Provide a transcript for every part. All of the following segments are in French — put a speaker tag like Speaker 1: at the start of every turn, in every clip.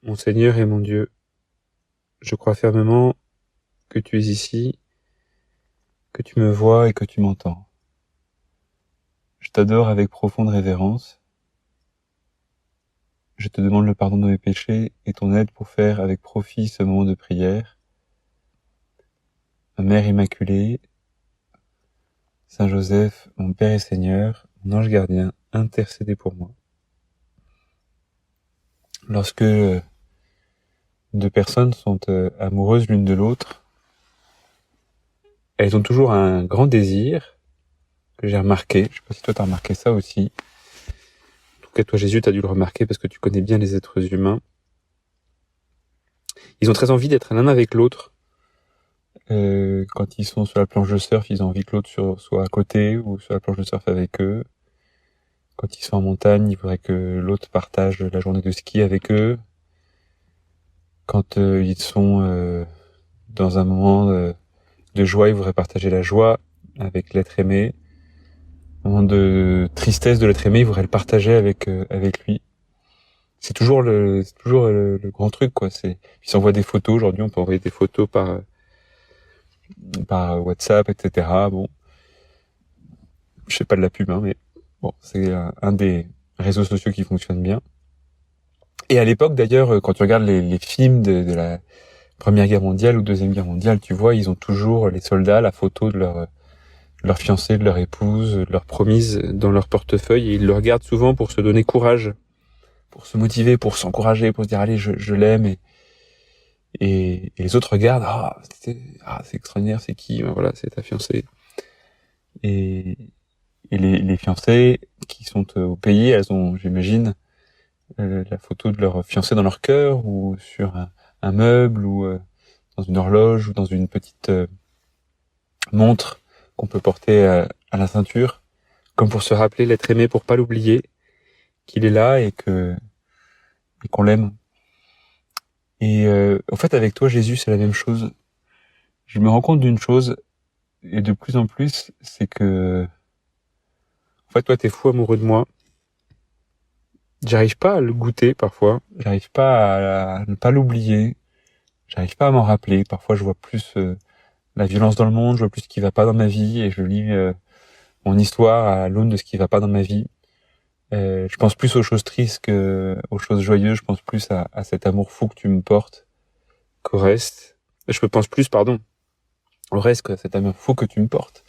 Speaker 1: Mon Seigneur et mon Dieu, je crois fermement que tu es ici, que tu me vois et que tu m'entends. Je t'adore avec profonde révérence. Je te demande le pardon de mes péchés et ton aide pour faire avec profit ce moment de prière. Ma Mère Immaculée, Saint Joseph, mon Père et Seigneur, mon ange gardien, intercédez pour moi. Lorsque deux personnes sont amoureuses l'une de l'autre, elles ont toujours un grand désir que j'ai remarqué. Je sais pas si toi t'as remarqué ça aussi. En tout cas, toi, Jésus, t'as dû le remarquer parce que tu connais bien les êtres humains. Ils ont très envie d'être l'un avec l'autre. Quand ils sont sur la planche de surf, ils ont envie que l'autre soit à côté ou sur la planche de surf avec eux. Quand ils sont en montagne, ils voudraient que l'autre partage la journée de ski avec eux. Quand ils sont dans un moment de joie, ils voudraient partager la joie avec l'être aimé. Au moment de tristesse de l'être aimé, ils voudraient le partager avec lui. C'est toujours le grand truc, quoi. Ils s'envoient des photos. Aujourd'hui, on peut envoyer des photos par WhatsApp, etc. Bon, je fais pas de la pub, hein, mais bon, c'est un des réseaux sociaux qui fonctionne bien. Et à l'époque, d'ailleurs, quand tu regardes les films de la Première Guerre mondiale ou Deuxième Guerre mondiale, tu vois, ils ont toujours, les soldats, la photo de leur fiancée, de leur épouse, de leur promise dans leur portefeuille, et ils le regardent souvent pour se donner courage, pour se motiver, pour s'encourager, pour se dire, allez, je l'aime, et les autres regardent, c'est extraordinaire, c'est qui? Ben voilà, c'est ta fiancée. Et les fiancées qui sont au pays, elles ont, j'imagine, la photo de leur fiancé dans leur cœur, ou sur un meuble, ou dans une horloge, ou dans une petite montre qu'on peut porter à la ceinture, comme pour se rappeler l'être aimé, pour pas l'oublier, qu'il est là et qu'on l'aime. Et en fait, avec toi, Jésus, c'est la même chose. Je me rends compte d'une chose, et de plus en plus, c'est que en fait, toi, t'es fou amoureux de moi. J'arrive pas à le goûter parfois. J'arrive pas à ne pas l'oublier. J'arrive pas à m'en rappeler. Parfois, je vois plus la violence dans le monde, je vois plus ce qui va pas dans ma vie, et je lis mon histoire à l'aune de ce qui va pas dans ma vie. Je pense plus aux choses tristes qu'aux choses joyeuses. Je pense plus à cet amour fou que tu me portes qu'au reste. Je pense plus, pardon, au reste que cet amour fou que tu me portes.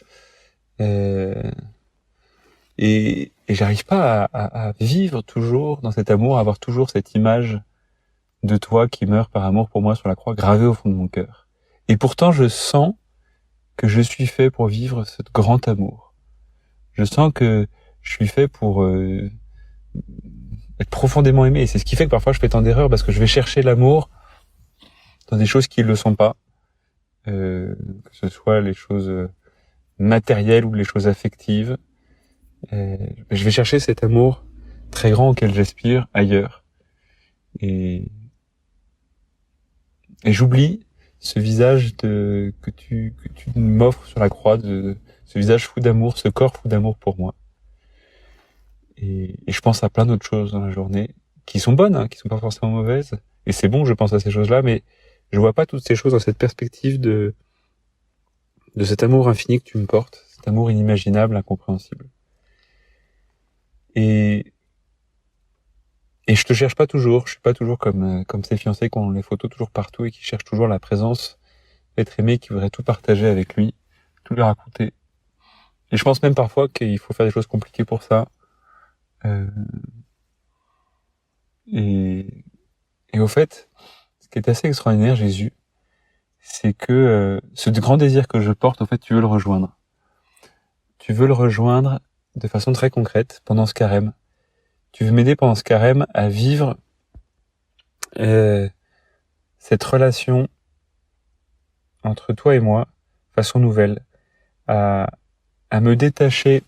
Speaker 1: Et j'arrive pas à vivre toujours dans cet amour, à avoir toujours cette image de toi qui meurt par amour pour moi sur la croix, gravée au fond de mon cœur. Et pourtant, je sens que je suis fait pour vivre ce grand amour. Je sens que je suis fait pour être profondément aimé. Et c'est ce qui fait que parfois je fais tant d'erreurs, parce que je vais chercher l'amour dans des choses qui ne le sont pas. Que ce soit les choses matérielles ou les choses affectives. Je vais chercher cet amour très grand auquel j'aspire ailleurs. Et j'oublie ce visage que tu m'offres sur la croix, ce visage fou d'amour, ce corps fou d'amour pour moi. Et je pense à plein d'autres choses dans la journée, qui sont bonnes, hein, qui sont pas forcément mauvaises. Et c'est bon que je pense à ces choses-là, mais je vois pas toutes ces choses dans cette perspective de cet amour infini que tu me portes, cet amour inimaginable, incompréhensible. Et je te cherche pas toujours, je suis pas toujours comme ces fiancés qui ont les photos toujours partout et qui cherchent toujours la présence d'être aimé, qui voudrait tout partager avec lui, tout lui raconter. Et je pense même parfois qu'il faut faire des choses compliquées pour ça. Et au fait, ce qui est assez extraordinaire, Jésus, c'est que ce grand désir que je porte, en fait, tu veux le rejoindre. Tu veux le rejoindre de façon très concrète pendant ce carême. Tu veux m'aider pendant ce carême à vivre cette relation entre toi et moi, façon nouvelle, à me détacher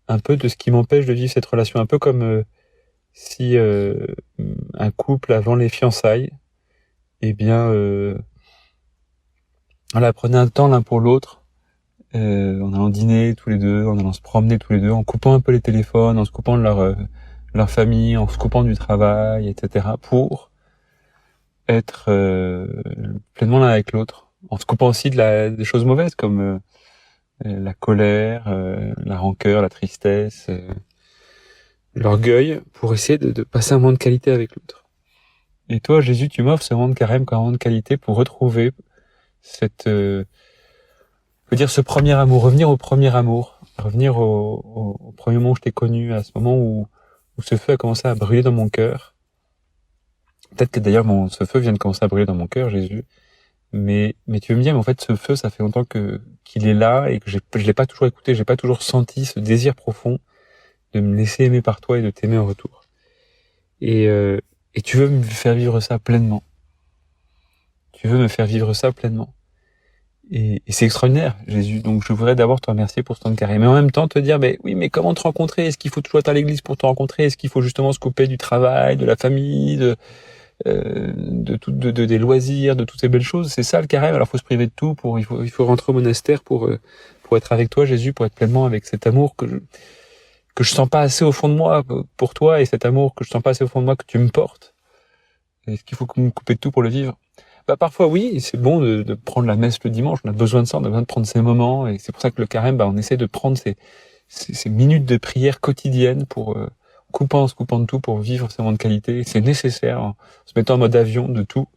Speaker 1: un peu de ce qui m'empêche de vivre cette relation, un peu comme si un couple avant les fiançailles, eh bien, voilà, prenait un temps l'un pour l'autre, en allant dîner tous les deux, en allant se promener tous les deux, en coupant un peu les téléphones, en se coupant de leur famille, en se coupant du travail, etc., pour être pleinement l'un avec l'autre, en se coupant aussi des choses mauvaises comme la colère, la rancœur, la tristesse, l'orgueil, pour essayer de passer un moment de qualité avec l'autre. Et toi, Jésus, tu m'offres ce moment de carême comme un moment de qualité pour retrouver cette, je veux dire, ce premier amour, revenir au premier amour, revenir au premier moment où je t'ai connu, à ce moment où ce feu a commencé à brûler dans mon cœur. Peut-être que d'ailleurs ce feu vient de commencer à brûler dans mon cœur, Jésus. Mais tu veux me dire, mais en fait, ce feu, ça fait longtemps qu'il est là et que je l'ai pas toujours écouté, j'ai pas toujours senti ce désir profond de me laisser aimer par toi et de t'aimer en retour. Et tu veux me faire vivre ça pleinement. Tu veux me faire vivre ça pleinement. Et c'est extraordinaire, Jésus. Donc je voudrais d'abord te remercier pour ce temps de carême. Mais en même temps te dire, mais oui, mais comment te rencontrer? Est-ce qu'il faut toujours être à l'église pour te rencontrer? Est-ce qu'il faut justement se couper du travail, de la famille, des loisirs, de toutes ces belles choses? C'est ça le carême. Alors faut se priver de tout il faut rentrer au monastère pour être avec toi, Jésus, pour être pleinement avec cet amour que je sens pas assez au fond de moi pour toi, et cet amour que je sens pas assez au fond de moi que tu me portes. Est-ce qu'il faut me couper de tout pour le vivre? Parfois oui, c'est bon de prendre la messe le dimanche, on a besoin de ça, on a besoin de prendre ces moments, et c'est pour ça que le carême, on essaie de prendre ces minutes de prière quotidienne pour en se coupant de tout pour vivre ces moments de qualité. C'est nécessaire, en se mettant en mode avion de tout.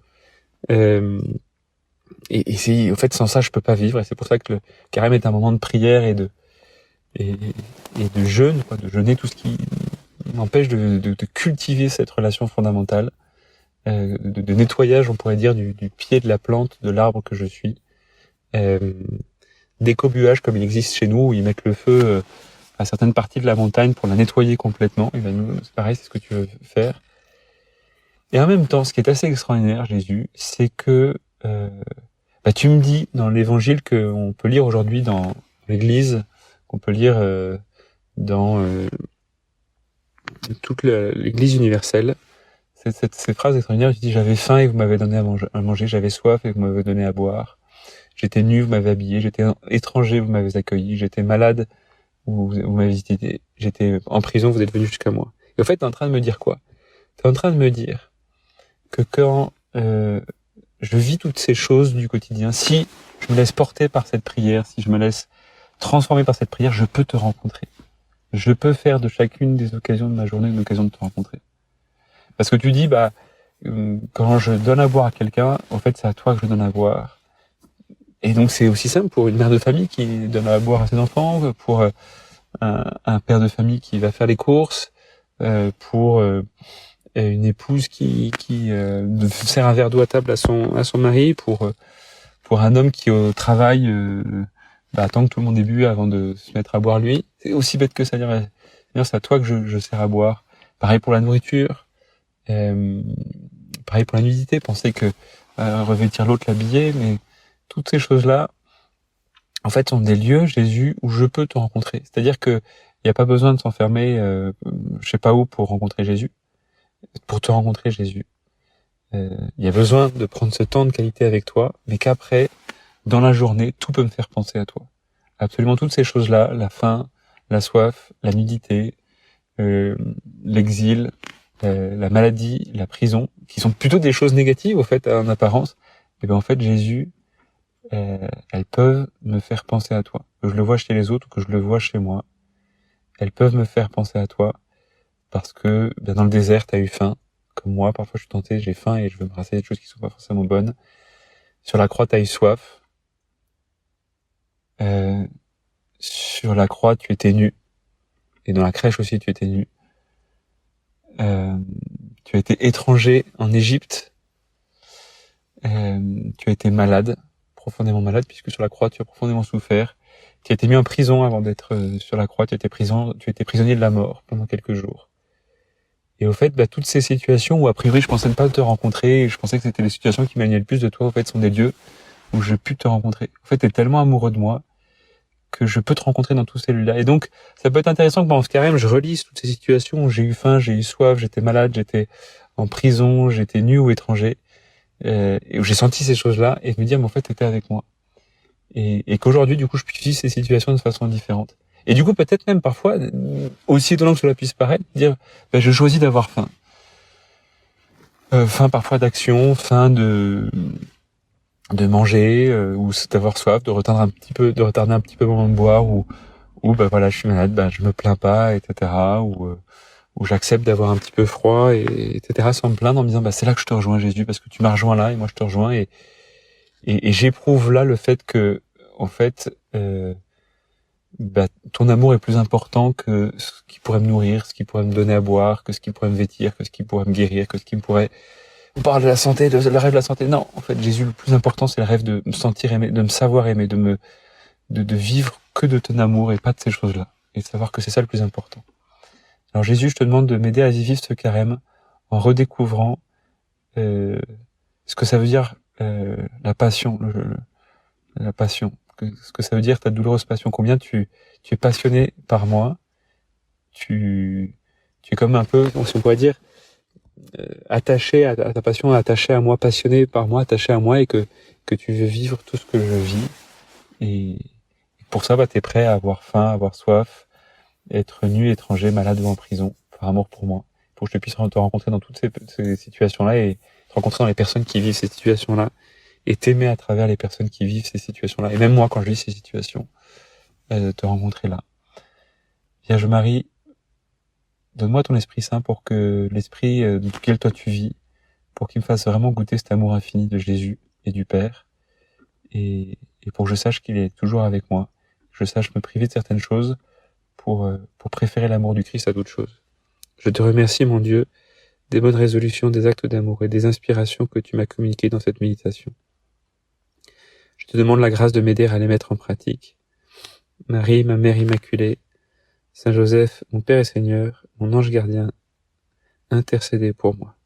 Speaker 1: Et c'est, en fait, sans ça, je peux pas vivre, et c'est pour ça que le carême est un moment de prière et de jeûne, de jeûner tout ce qui m'empêche de cultiver cette relation fondamentale. De nettoyage, on pourrait dire, du pied de la plante, de l'arbre que je suis. D'écobuage, comme il existe chez nous, où ils mettent le feu à certaines parties de la montagne pour la nettoyer complètement. Et nous, c'est pareil, c'est ce que tu veux faire. Et en même temps, ce qui est assez extraordinaire, Jésus, c'est que tu me dis dans l'évangile qu'on peut lire aujourd'hui dans l'Église, qu'on peut lire dans toute l'Église universelle, ces phrases extraordinaires. Tu dis, j'avais faim et vous m'avez donné à manger, j'avais soif et vous m'avez donné à boire, j'étais nu, vous m'avez habillé, j'étais étranger, vous m'avez accueilli, j'étais malade, vous m'avez visité, j'étais en prison, vous êtes venu jusqu'à moi. Et en fait, t'es en train de me dire quoi? T'es en train de me dire que quand je vis toutes ces choses du quotidien, si je me laisse porter par cette prière, si je me laisse transformer par cette prière, je peux te rencontrer. Je peux faire de chacune des occasions de ma journée une occasion de te rencontrer. Parce que tu dis, quand je donne à boire à quelqu'un, en fait, c'est à toi que je donne à boire. Et donc, c'est aussi simple pour une mère de famille qui donne à boire à ses enfants, pour un père de famille qui va faire les courses, pour une épouse qui sert un verre d'eau à table à son mari, pour un homme qui au travail attend que tout le monde ait bu avant de se mettre à boire lui. C'est aussi bête que ça. C'est à toi que je sers à boire. Pareil pour la nourriture. Pareil pour la nudité, penser que revêtir l'autre, l'habiller, mais toutes ces choses-là, en fait, sont des lieux, Jésus, où je peux te rencontrer. C'est-à-dire que il n'y a pas besoin de s'enfermer, je sais pas où, pour rencontrer Jésus. Pour te rencontrer, Jésus, il y a besoin de prendre ce temps de qualité avec toi, mais qu'après, dans la journée, tout peut me faire penser à toi. Absolument toutes ces choses-là, la faim, la soif, la nudité, l'exil, la maladie, la prison, qui sont plutôt des choses négatives, au fait, en apparence, et en fait, Jésus, elles peuvent me faire penser à toi. Que je le vois chez les autres ou que je le vois chez moi, elles peuvent me faire penser à toi, parce que dans le désert, t'as eu faim, comme moi, parfois je suis tenté, j'ai faim et je veux me rasser des choses qui sont pas forcément bonnes. Sur la croix, t'as eu soif. Sur la croix, tu étais nu. Et dans la crèche aussi, tu étais nu. Tu as été étranger en Égypte. Tu as été malade, profondément malade, puisque sur la croix, tu as profondément souffert. Tu as été mis en prison avant d'être sur la croix. Tu étais prisonnier de la mort pendant quelques jours. Et au fait, toutes ces situations où a priori je pensais ne pas te rencontrer, et je pensais que c'était les situations qui m'éloignaient le plus de toi, au fait, sont des lieux où je pu te rencontrer. En fait, t'es tellement amoureux de moi que je peux te rencontrer dans tous ces lieux-là. Et donc, ça peut être intéressant que pendant ce carême, je relise toutes ces situations où j'ai eu faim, j'ai eu soif, j'étais malade, j'étais en prison, j'étais nu ou étranger, et où j'ai senti ces choses-là, et me dire, mais en fait, t'étais avec moi. Et qu'aujourd'hui, du coup, je puisse vivre ces situations de façon différente. Et du coup, peut-être même parfois, aussi étonnant que cela puisse paraître, dire, je choisis d'avoir faim. faim parfois d'action, faim de manger, ou d'avoir soif, de retarder un petit peu mon moment de boire, ou bah voilà, je suis malade, bah je me plains pas, etc. Ou j'accepte d'avoir un petit peu froid, etc. sans me plaindre, en me disant bah c'est là que je te rejoins Jésus, parce que tu m'as rejoint là et moi je te rejoins, et j'éprouve là le fait que en fait bah, ton amour est plus important que ce qui pourrait me nourrir, ce qui pourrait me donner à boire, que ce qui pourrait me vêtir, que ce qui pourrait me guérir, que ce qui me pourrait... On parle de la santé, le rêve de la santé. Non, en fait, Jésus, le plus important, c'est le rêve de me sentir aimé, de me savoir aimé, de vivre que de ton amour et pas de ces choses-là. Et de savoir que c'est ça le plus important. Alors Jésus, je te demande de m'aider à vivre ce carême en redécouvrant ce que ça veut dire la passion, la passion. Ce que ça veut dire ta douloureuse passion. Combien tu es passionné par moi. Tu es comme un peu, si on pourrait dire, attaché à ta passion, attaché à moi, passionné par moi, attaché à moi, et que tu veux vivre tout ce que je vis. Et pour ça, bah, t'es prêt à avoir faim, à avoir soif, être nu, étranger, malade ou en prison, par amour pour moi, pour que je puisse te rencontrer dans toutes ces situations-là, et te rencontrer dans les personnes qui vivent ces situations-là, et t'aimer à travers les personnes qui vivent ces situations-là. Et même moi, quand je vis ces situations, te rencontrer là. Vierge Marie, donne-moi ton Esprit Saint pour que l'Esprit duquel toi tu vis, pour qu'il me fasse vraiment goûter cet amour infini de Jésus et du Père, et pour que je sache qu'il est toujours avec moi, que je sache me priver de certaines choses pour préférer l'amour du Christ à d'autres choses. Je te remercie, mon Dieu, des bonnes résolutions, des actes d'amour et des inspirations que tu m'as communiquées dans cette méditation. Je te demande la grâce de m'aider à les mettre en pratique. Marie, ma Mère Immaculée, Saint Joseph, mon Père et Seigneur, mon ange gardien, intercédez pour moi.